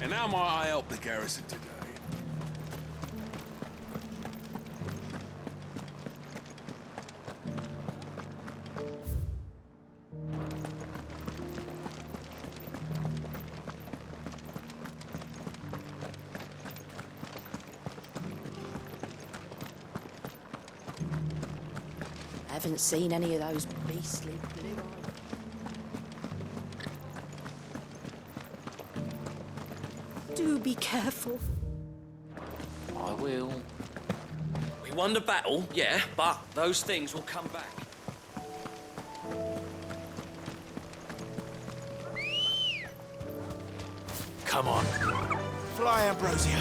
And how might I help the garrison today? I haven't seen any of those beastly blue eyes. Do be careful. I will. We won the battle, yeah, but those things will come back. Come on. Fly, Ambrosia.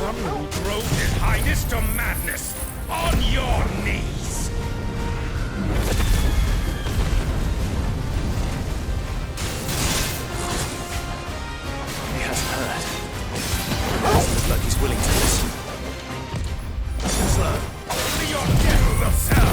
Who drove His Highness to madness? On your knees! He hasn't heard. Looks like he's willing to listen. Slow. Only your death will serve!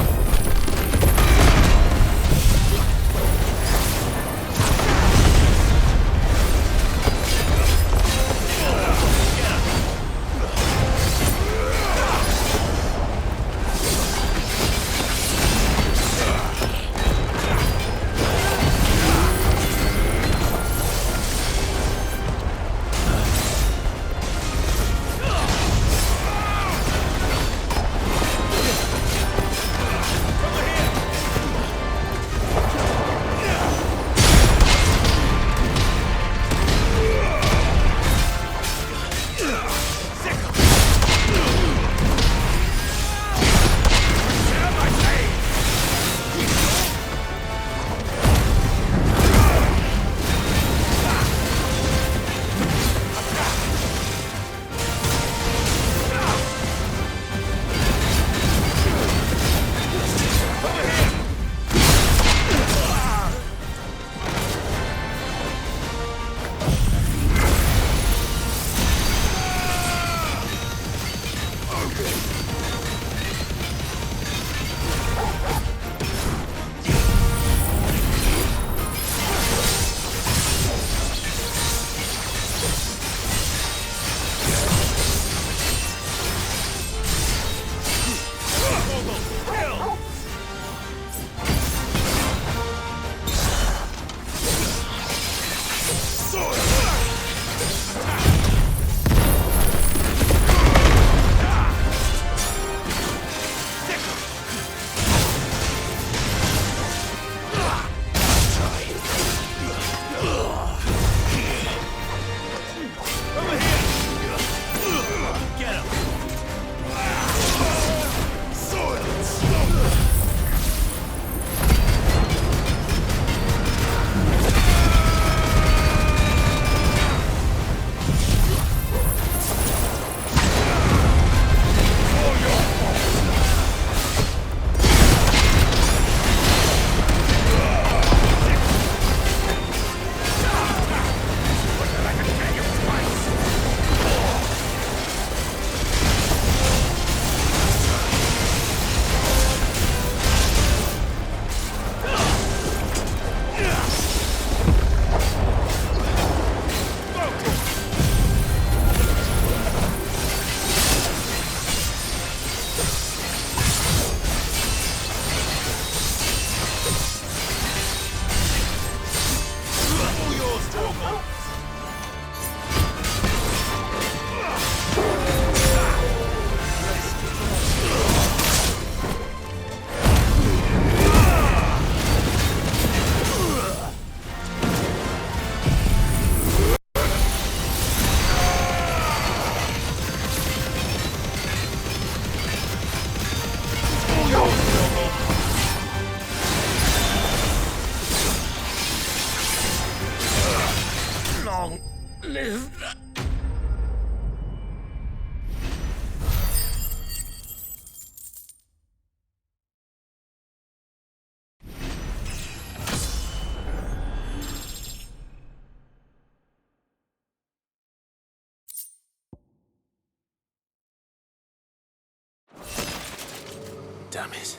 damn it.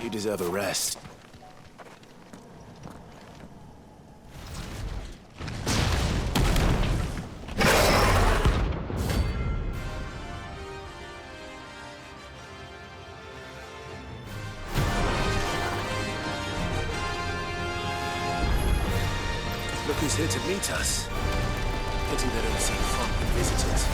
You deserve a rest. Look who's here to meet us. Pity they don't seem fond of visitors.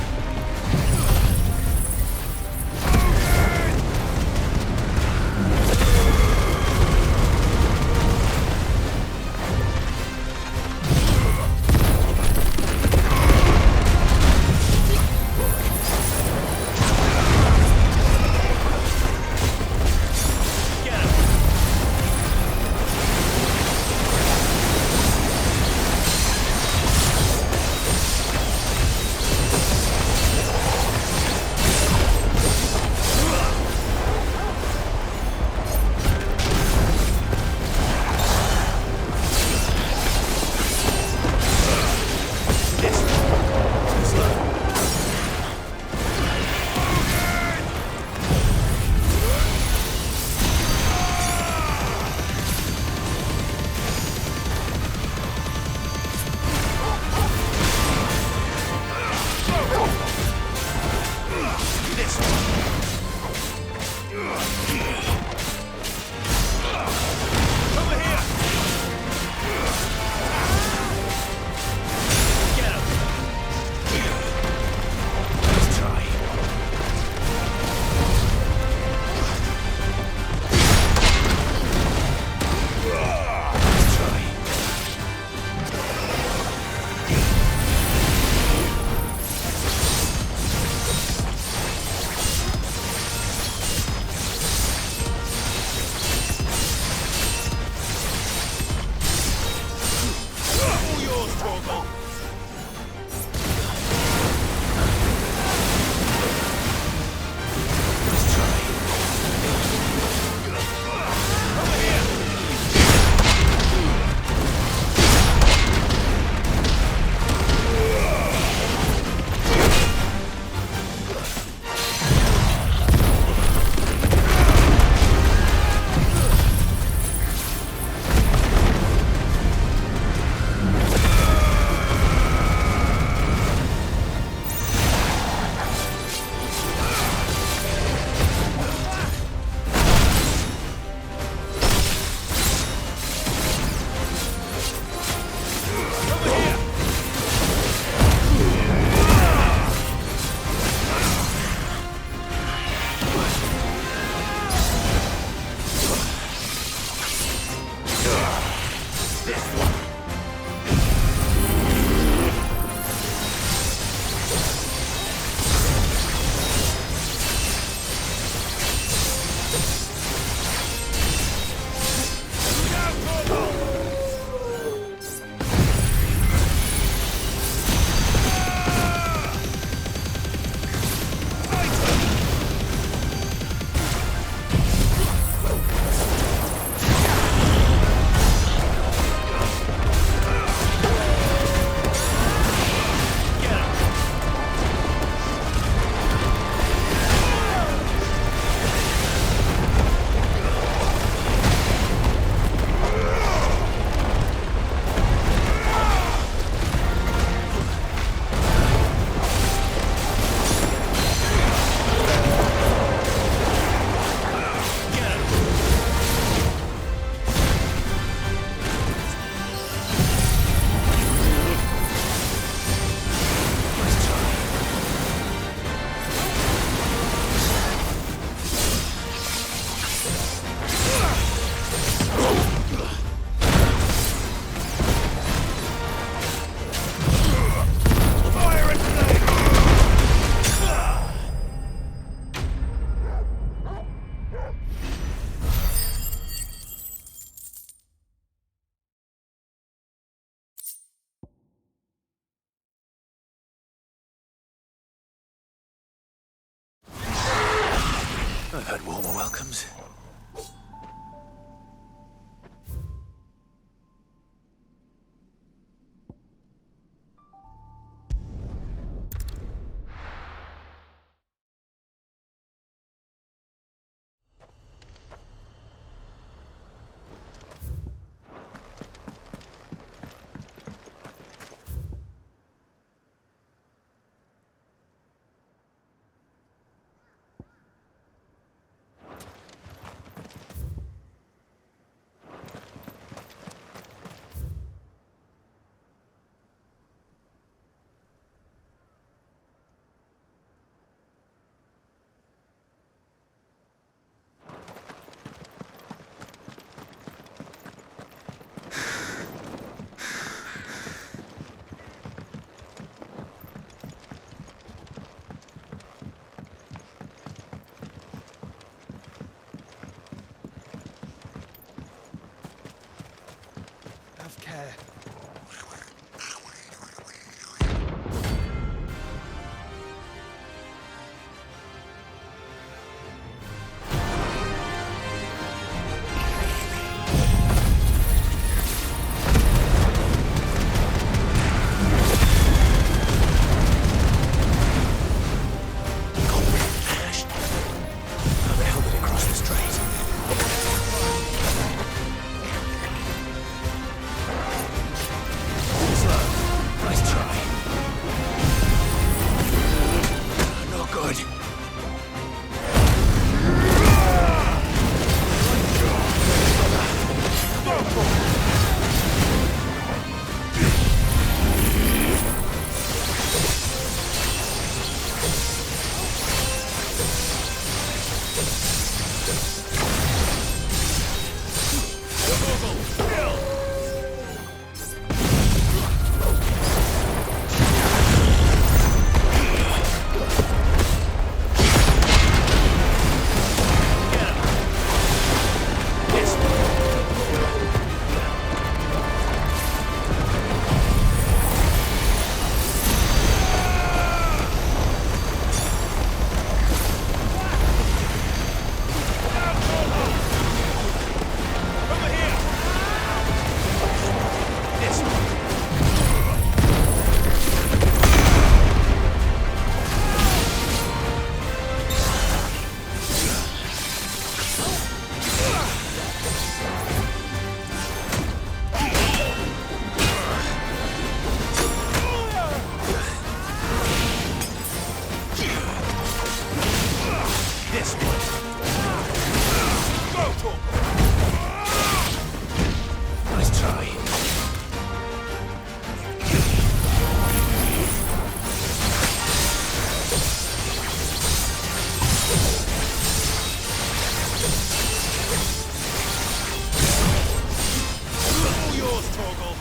Have care. How the hell did it cross the strait? Slow. Nice try. Not good. Nice try. All yours, Torgal.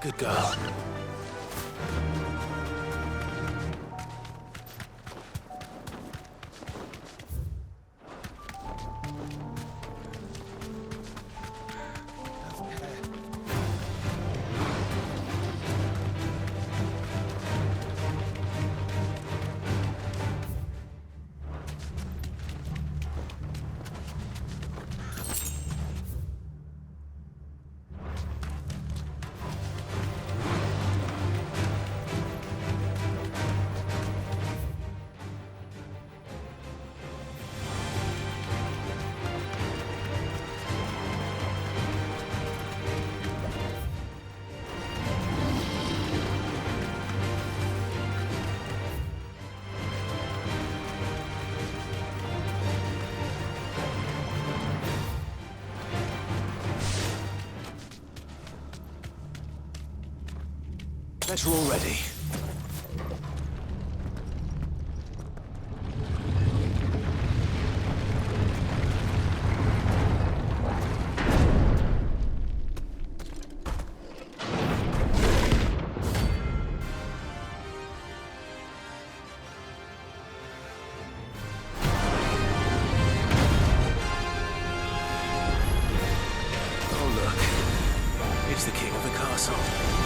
Good girl. Better already. Oh look, it's the king of the castle.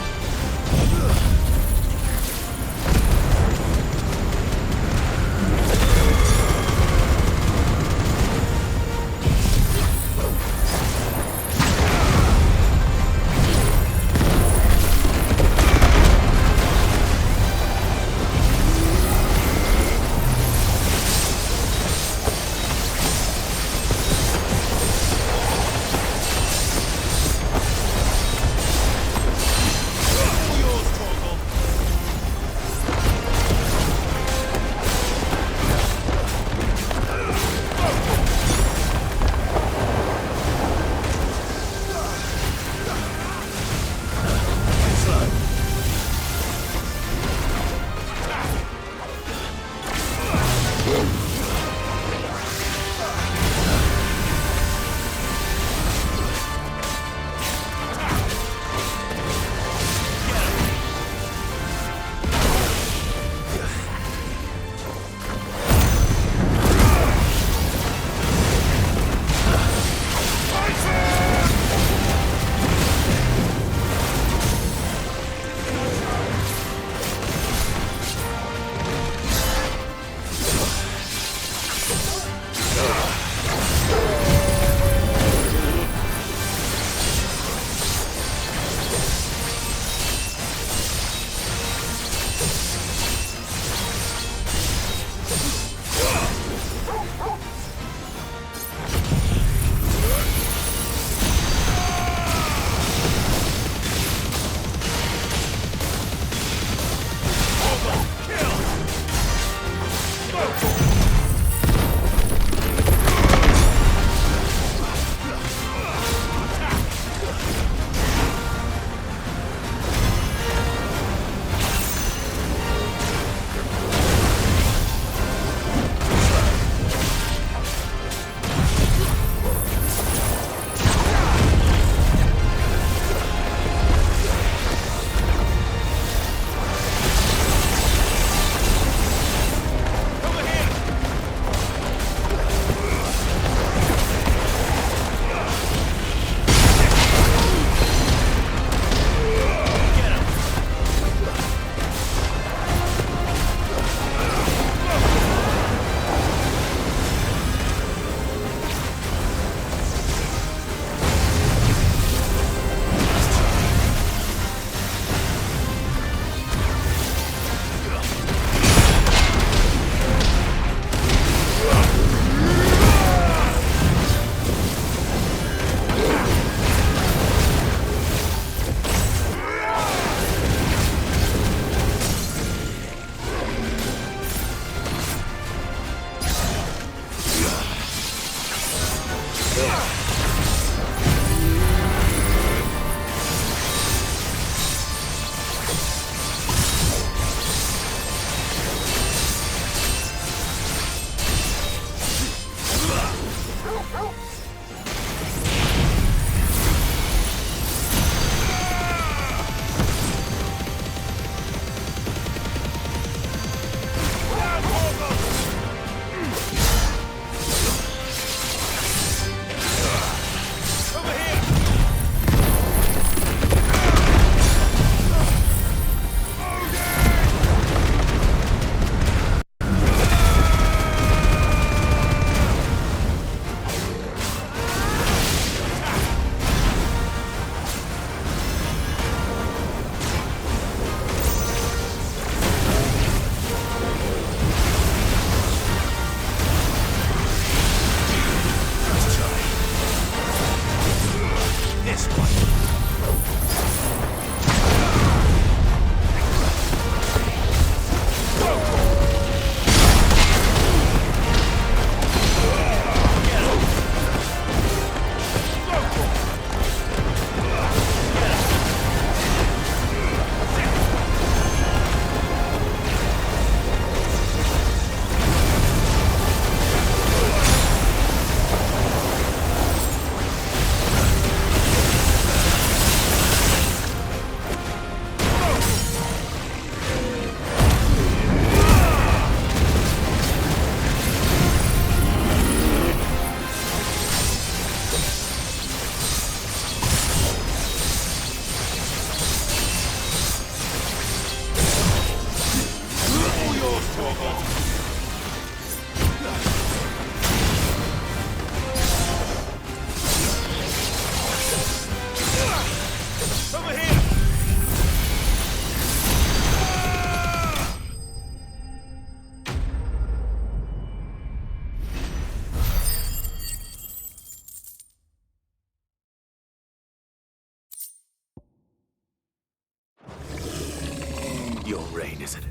is it?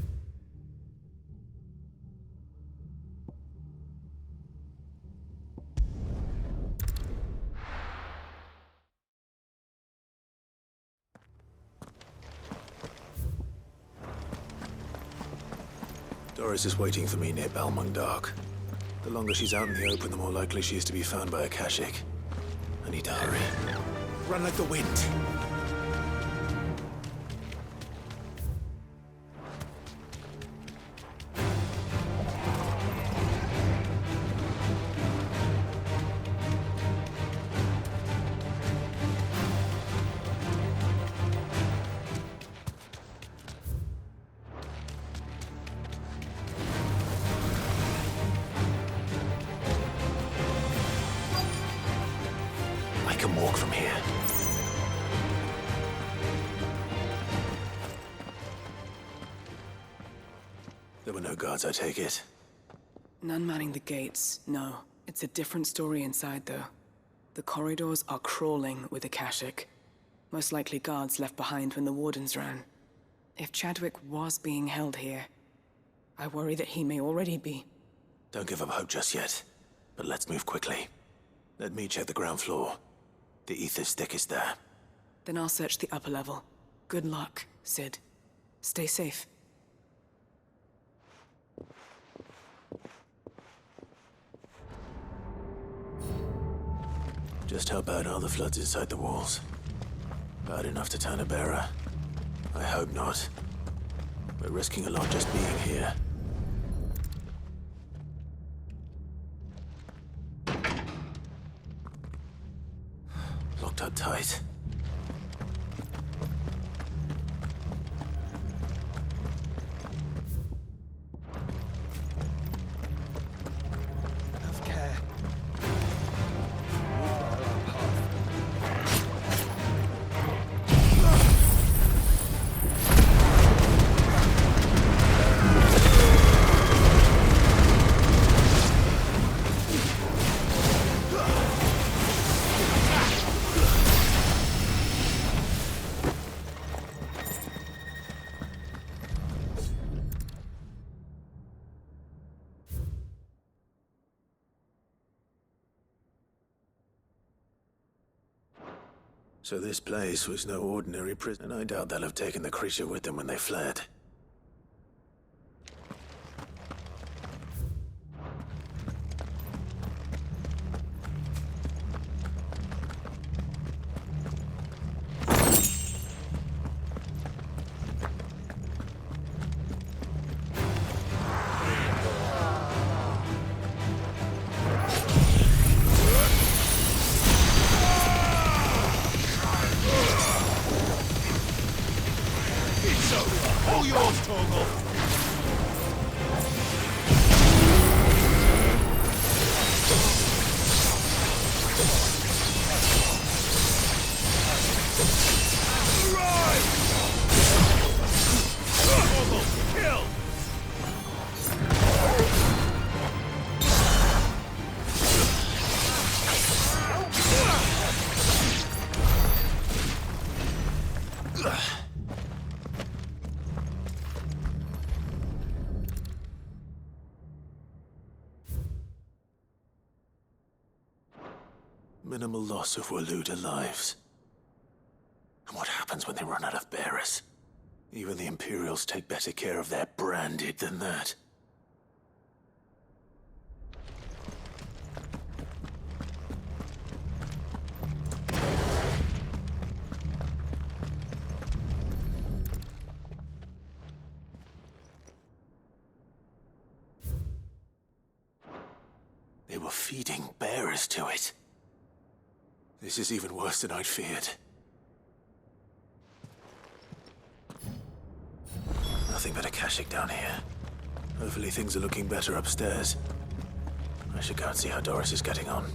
Doris is waiting for me near Balmung Dark. The longer she's out in the open, the more likely she is to be found by a Kashyyyk. I need to hurry. Run like the wind. I can walk from here. There were no guards, I take it. None manning the gates, no. It's a different story inside, though. The corridors are crawling with the Kashyyyk. Most likely guards left behind when the Wardens ran. If Chadwick was being held here, I worry that he may already be. Don't give up hope just yet. But let's move quickly. Let me check the ground floor. The ether's thickest there. Then I'll search the upper level. Good luck, Sid. Stay safe. Just how bad are the floods inside the walls? Bad enough to turn a bearer? I hope not. We're risking a lot just being here. Locked up tight. Have care. So this place was no ordinary prison, and I doubt they'll have taken the creature with them when they fled. All yours, Torgal! Minimal loss of Waluda lives. And what happens when they run out of bearers? Even the Imperials take better care of their branded than that. They were feeding bearers to it. This is even worse than I'd feared. Nothing but a Kashyyyk down here. Hopefully things are looking better upstairs. I should go and see how Doris is getting on.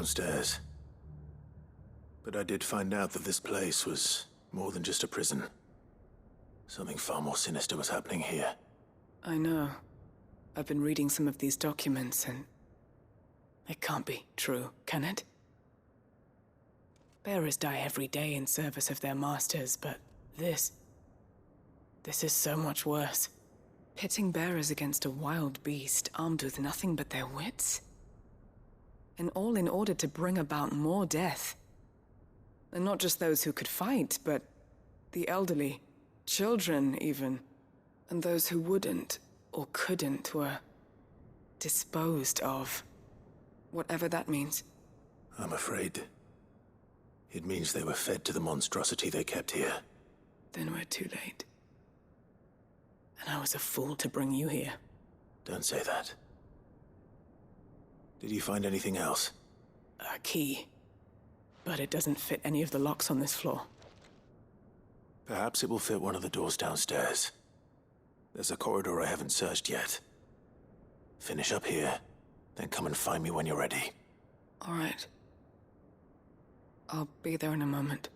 downstairs. But I did find out that this place was more than just a prison. Something far more sinister was happening here. I know. I've been reading some of these documents, and it can't be true, can it? Bearers die every day in service of their masters, but this is so much worse. Pitting bearers against a wild beast armed with nothing but their wits? And all in order to bring about more death. And not just those who could fight, but the elderly, children even. And those who wouldn't or couldn't were disposed of. Whatever that means. I'm afraid it means they were fed to the monstrosity they kept here. Then we're too late. And I was a fool to bring you here. Don't say that. Did you find anything else? A key. But it doesn't fit any of the locks on this floor. Perhaps it will fit one of the doors downstairs. There's a corridor I haven't searched yet. Finish up here, then come and find me when you're ready. All right. I'll be there in a moment.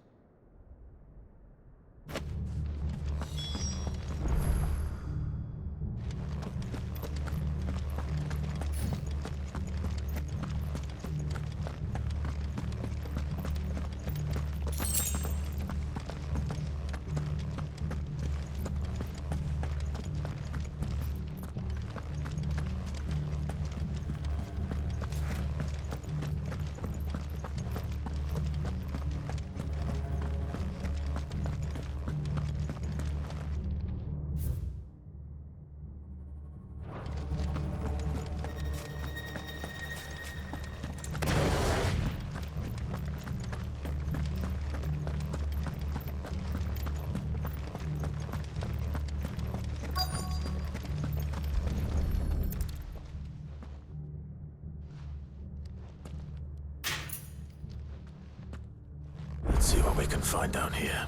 Let's see what we can find down here.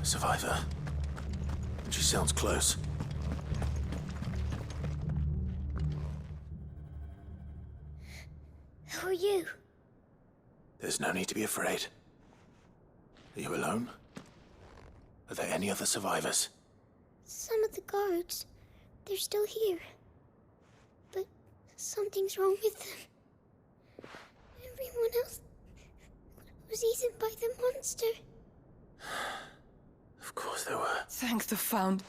Survivor. And she sounds close. Who are you? There's no need to be afraid. Are you alone? Are there any other survivors? Some of the guards. They're still here. But something's wrong with them. Everyone else was eaten by the monster. Of course there were. Thank the Found.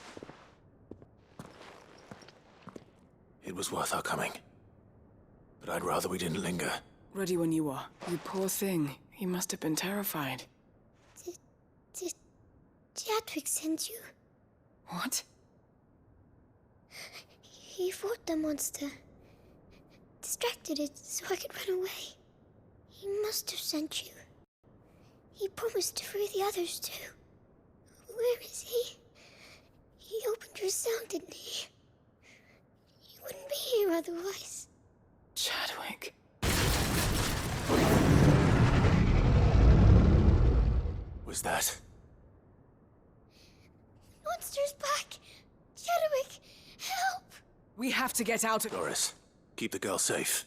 It was worth our coming. But I'd rather we didn't linger. Ready when you are. You poor thing. You must have been terrified. Did Chadwick send you? What? He fought the monster. Distracted it so I could run away. He must have sent you. He promised to free the others too. Where is he? He opened your cell, didn't he? He wouldn't be here otherwise. Chadwick. Was that? Monster's back! Chadwick, help! We have to get out of... Doris, keep the girl safe.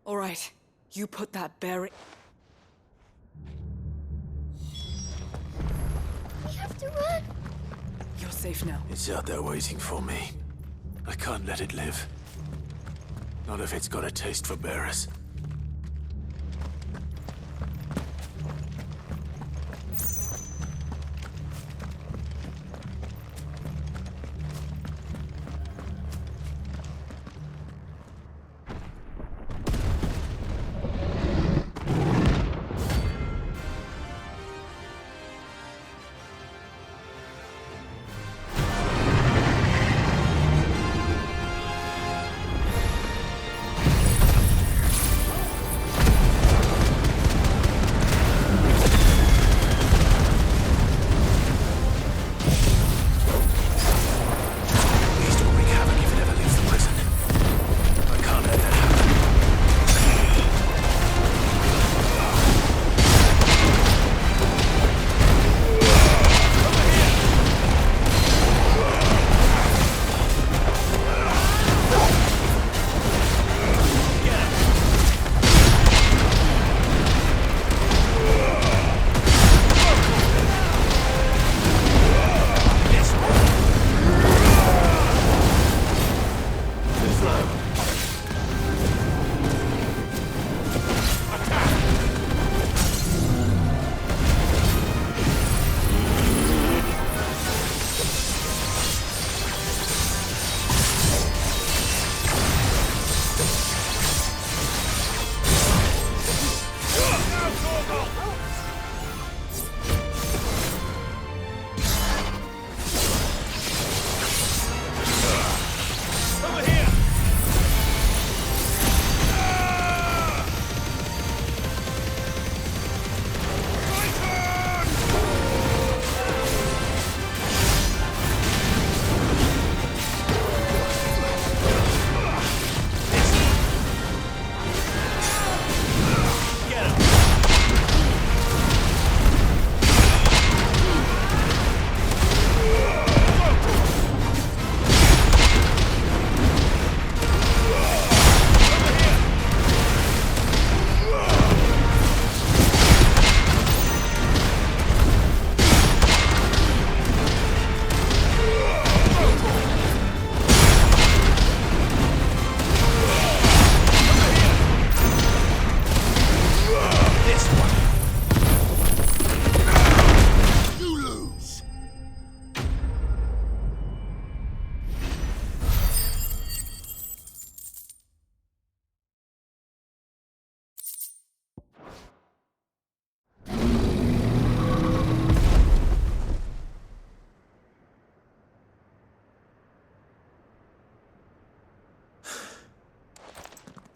All right. You put that bear... We have to run! You're safe now. It's out there waiting for me. I can't let it live. Not if it's got a taste for bearers.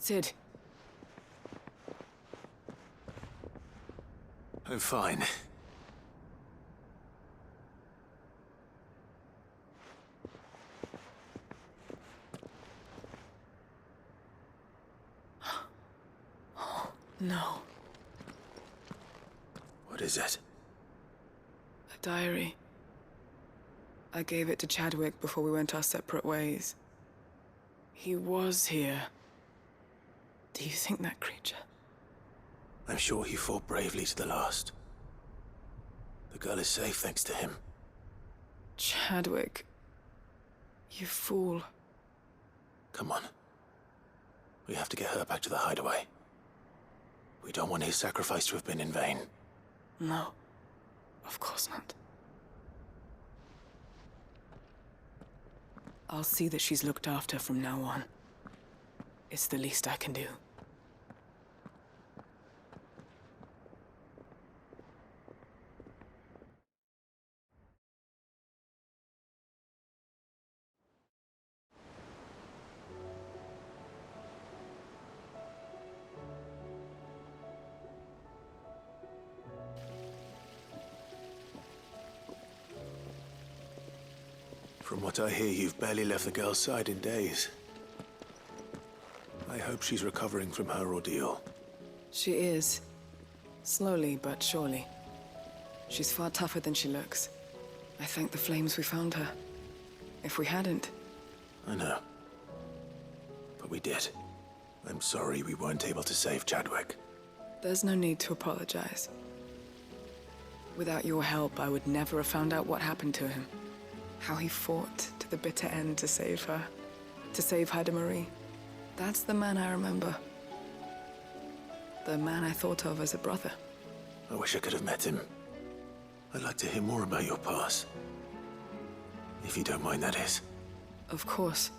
Sid, I'm fine. no. What is it? A diary. I gave it to Chadwick before we went our separate ways. He was here. Do you think that creature? I'm sure he fought bravely to the last. The girl is safe thanks to him. Chadwick. You fool. Come on. We have to get her back to the hideaway. We don't want his sacrifice to have been in vain. No. Of course not. I'll see that she's looked after from now on. It's the least I can do. From what I hear, you've barely left the girl's side in days. I hope she's recovering from her ordeal. She is. Slowly but surely. She's far tougher than she looks. I thank the flames we found her. If we hadn't... I know. But we did. I'm sorry we weren't able to save Chadwick. There's no need to apologize. Without your help, I would never have found out what happened to him. How he fought to the bitter end to save her. To save Haida Marie. That's the man I remember. The man I thought of as a brother. I wish I could have met him. I'd like to hear more about your past. If you don't mind, that is. Of course.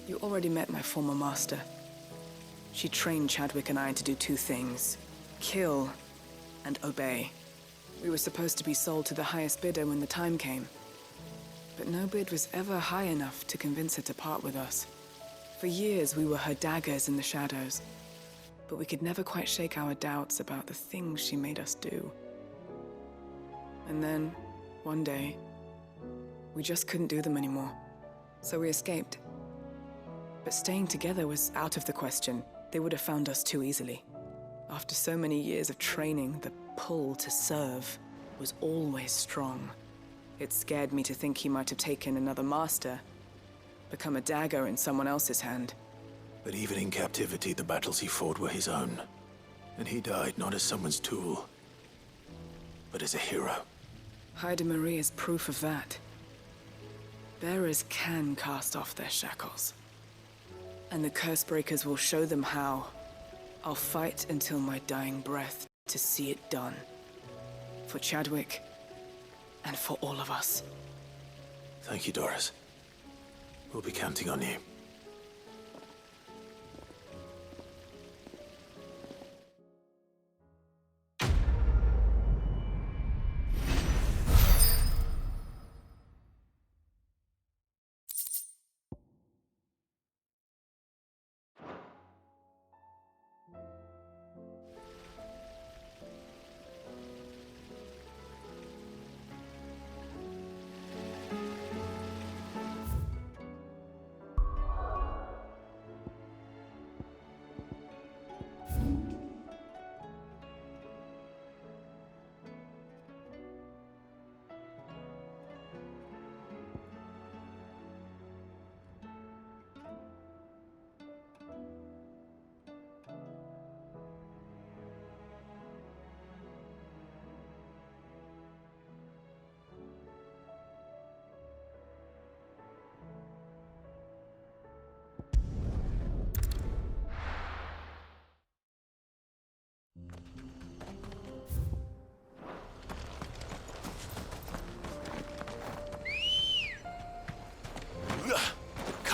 You already met my former master. She trained Chadwick and I to do two things. Kill and obey. We were supposed to be sold to the highest bidder when the time came. But no bid was ever high enough to convince her to part with us. For years, we were her daggers in the shadows. But we could never quite shake our doubts about the things she made us do. And then, one day, we just couldn't do them anymore. So we escaped. But staying together was out of the question. They would have found us too easily. After so many years of training, the pull to serve was always strong. It scared me to think he might have taken another master, become a dagger in someone else's hand. But even in captivity, the battles he fought were his own. And he died not as someone's tool, but as a hero. Haida Marie is proof of that. Bearers can cast off their shackles. And the Cursebreakers will show them how. I'll fight until my dying breath to see it done. For Chadwick, and for all of us. Thank you, Doris. We'll be counting on you.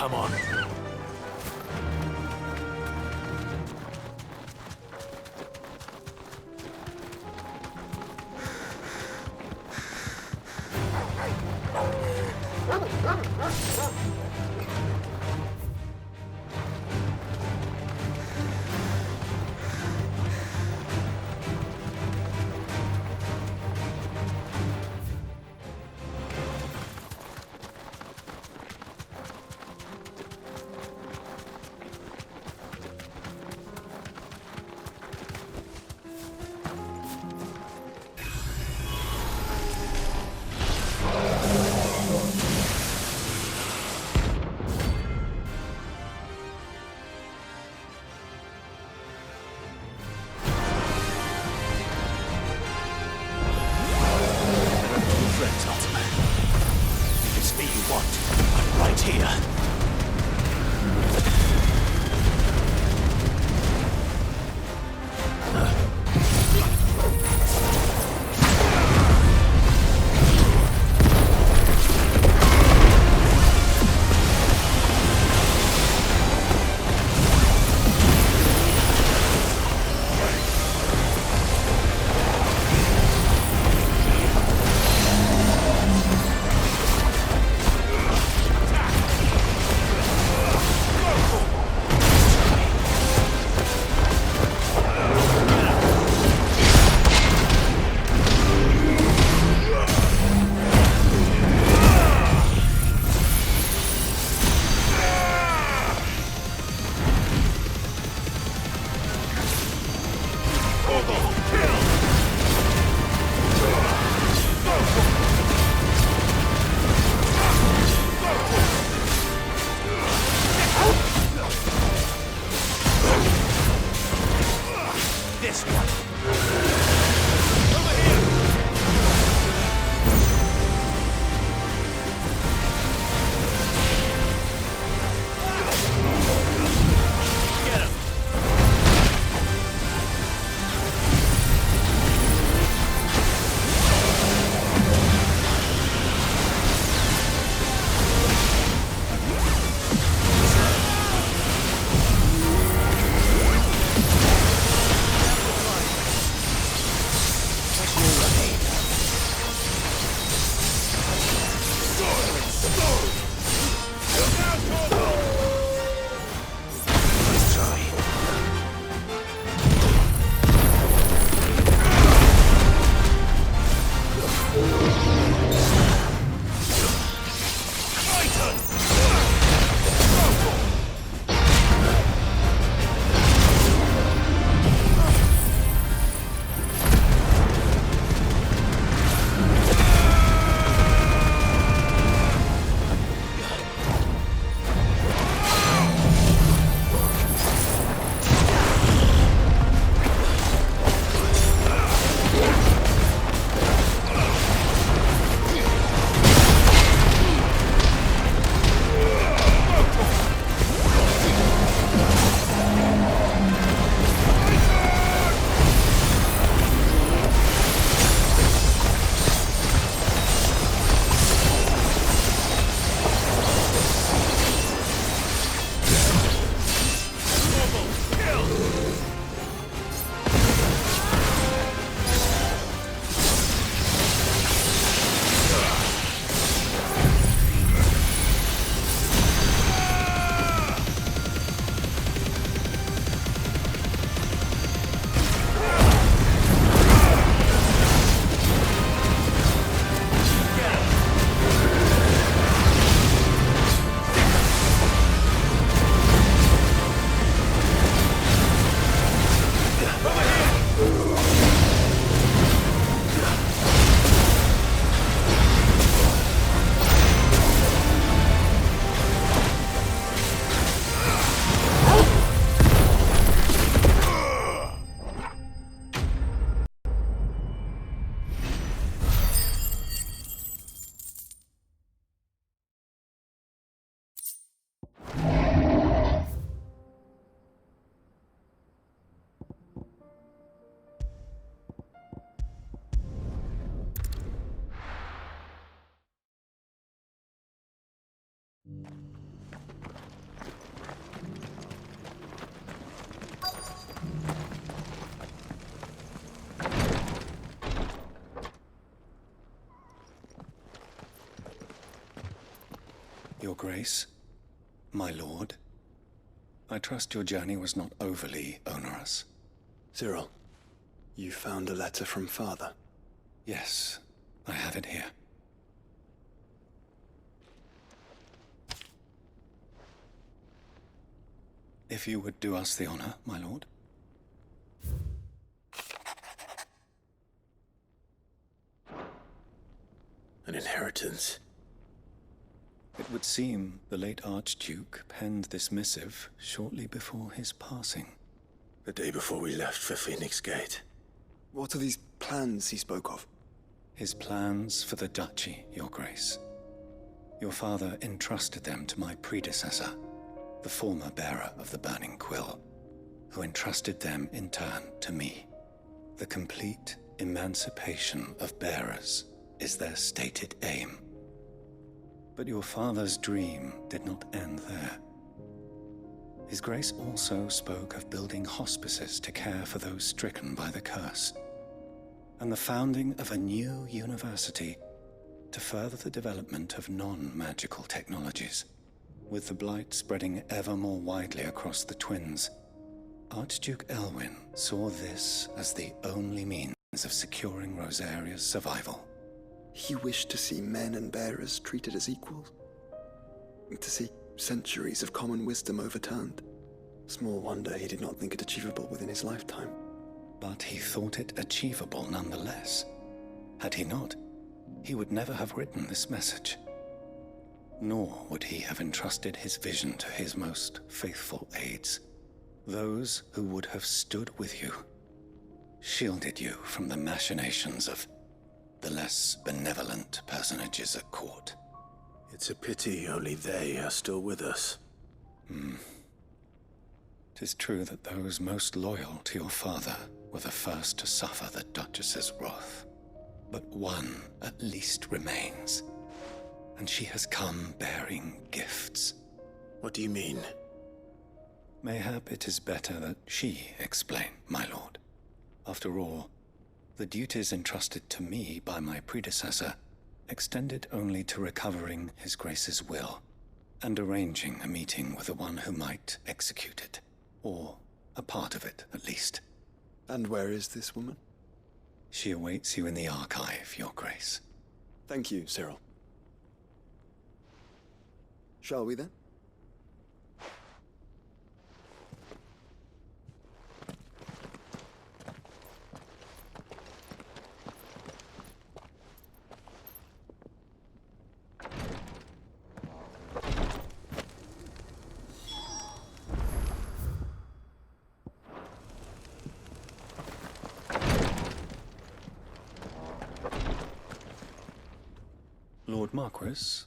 Come on. Your Grace, my lord, I trust your journey was not overly onerous. Cyril, you found a letter from Father? Yes, I have it here. If you would do us the honor, my lord. An inheritance. It would seem the late Archduke penned this missive shortly before his passing. The day before we left for Phoenix Gate. What are these plans he spoke of? His plans for the duchy, Your Grace. Your father entrusted them to my predecessor, the former bearer of the Burning Quill, who entrusted them in turn to me. The complete emancipation of bearers is their stated aim. But your father's dream did not end there. His Grace also spoke of building hospices to care for those stricken by the curse, and the founding of a new university to further the development of non-magical technologies. With the blight spreading ever more widely across the twins, Archduke Elwyn saw this as the only means of securing Rosaria's survival. He wished to see men and bearers treated as equals. To see centuries of common wisdom overturned. Small wonder he did not think it achievable within his lifetime. But he thought it achievable nonetheless. Had he not, he would never have written this message. Nor would he have entrusted his vision to his most faithful aides, those who would have stood with you, shielded you from the machinations of the less benevolent personages at court. It's a pity only they are still with us. 'Tis true that those most loyal to your father were the first to suffer the Duchess's wrath. But one at least remains, and she has come bearing gifts. What do you mean? Mayhap it is better that she explain, my lord. After all, the duties entrusted to me by my predecessor extended only to recovering His Grace's will and arranging a meeting with the one who might execute it, or a part of it at least. And where is this woman? She awaits you in the archive, Your Grace. Thank you, Cyril. Shall we then? Lord Marquis,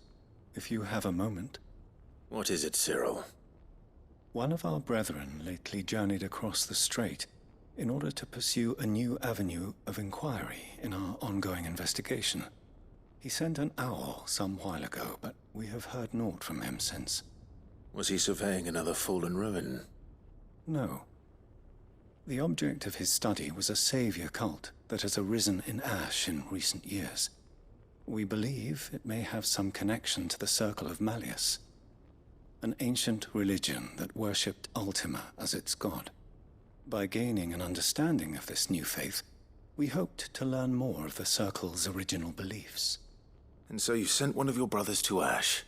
if you have a moment. What is it, Cyril? One of our brethren lately journeyed across the strait in order to pursue a new avenue of inquiry in our ongoing investigation. He sent an owl some while ago, but we have heard naught from him since. Was he surveying another fallen ruin? No. The object of his study was a savior cult that has arisen in Ash in recent years. We believe it may have some connection to the Circle of Malleus, an ancient religion that worshipped Ultima as its god. By gaining an understanding of this new faith, we hoped to learn more of the Circle's original beliefs. And so you sent one of your brothers to Ash?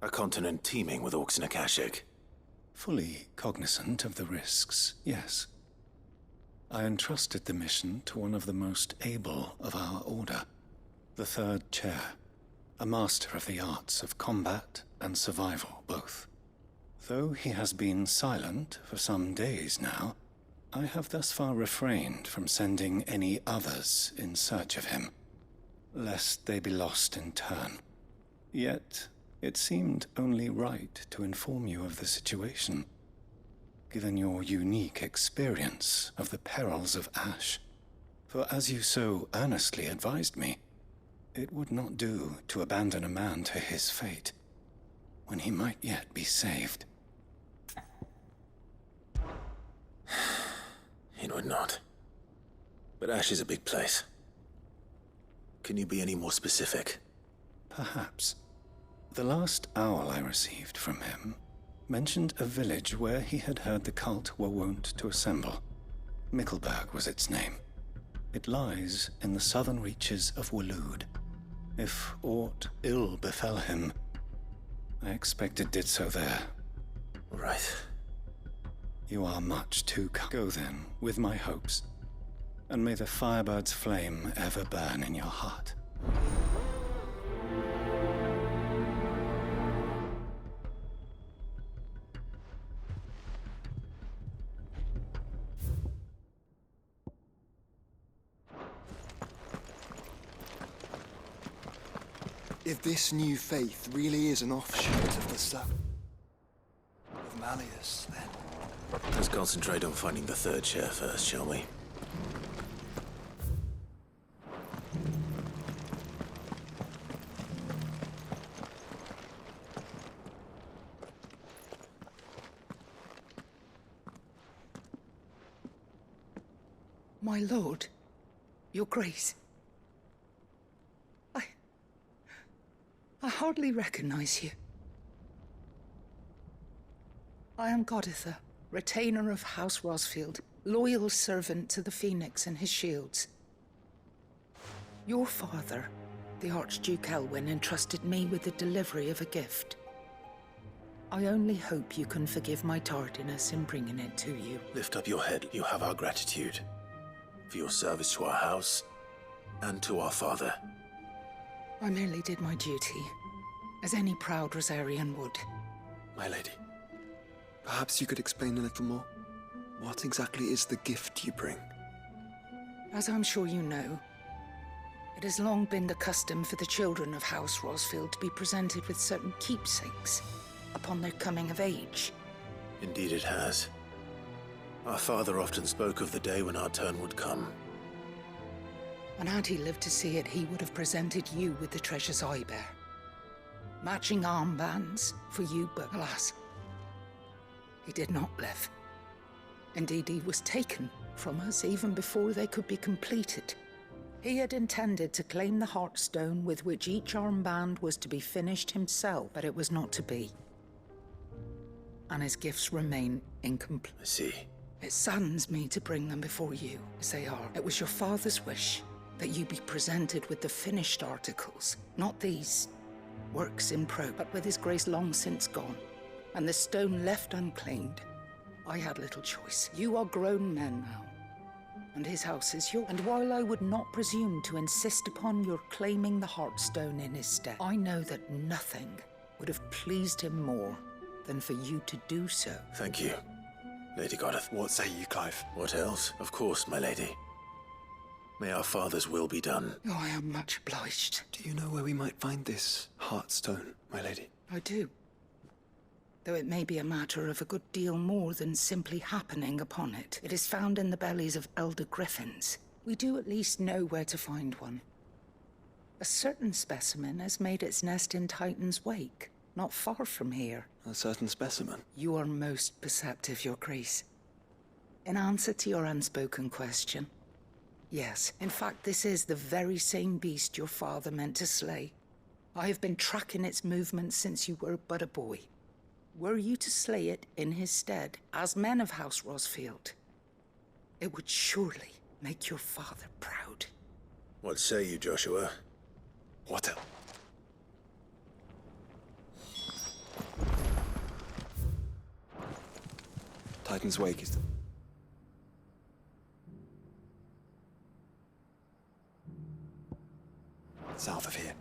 A continent teeming with orcs and Akashic? Fully cognizant of the risks, yes. I entrusted the mission to one of the most able of our order, the Third Chair, a master of the arts of combat and survival both. Though he has been silent for some days now, I have thus far refrained from sending any others in search of him, lest they be lost in turn. Yet, it seemed only right to inform you of the situation, given your unique experience of the perils of Ash. For as you so earnestly advised me, it would not do to abandon a man to his fate. when he might yet be saved. It would not. But Ash is a big place. Can you be any more specific? Perhaps. The last owl I received from him mentioned a village where he had heard the cult were wont to assemble. Mickleburg was its name. It lies in the southern reaches of Waloed. If aught ill befell him, I expect it did so there. Right. You are much too kind. Go then, with my hopes, and may the Firebird's flame ever burn in your heart. If this new faith really is an offshoot of the stuff of Malleus, then... Let's concentrate on finding the third chair first, shall we? My lord, your grace. I hardly recognize you. I am Goditha, retainer of House Rosfield, loyal servant to the Phoenix and his shields. Your father, the Archduke Elwyn, entrusted me with the delivery of a gift. I only hope you can forgive my tardiness in bringing it to you. Lift up your head. You have our gratitude for your service to our house and to our father. I merely did my duty, as any proud Rosarian would. My lady, perhaps you could explain a little more? What exactly is the gift you bring? As I'm sure you know, it has long been the custom for the children of House Rosfield to be presented with certain keepsakes upon their coming of age. Indeed it has. Our father often spoke of the day when our turn would come. And had he lived to see it, he would have presented you with the treasures I bear. Matching armbands for you, but alas, he did not live. Indeed, he was taken from us even before they could be completed. He had intended to claim the Heartstone with which each armband was to be finished himself, but it was not to be. And his gifts remain incomplete. I see. It saddens me to bring them before you, as they are. It was your father's wish that you be presented with the finished articles, not these works in progress, but with his grace long since gone, and the stone left unclaimed. I had little choice. You are grown men now, and his house is yours. And while I would not presume to insist upon your claiming the Heartstone in his stead, I know that nothing would have pleased him more than for you to do so. Thank you, Lady Godith. What say you, Clive? What else? Of course, my lady. May our father's will be done. Oh, I am much obliged. Do you know where we might find this Heartstone, my lady? I do. Though it may be a matter of a good deal more than simply happening upon it. It is found in the bellies of elder griffins. We do at least know where to find one. A certain specimen has made its nest in Titan's Wake, not far from here. A certain specimen? You are most perceptive, Your Grace. In answer to your unspoken question, yes, in fact, this is the very same beast your father meant to slay. I have been tracking its movements since you were but a boy. Were you to slay it in his stead, as men of House Rosfield, it would surely make your father proud. What say you, Joshua? What else? Titan's Wake is south of here.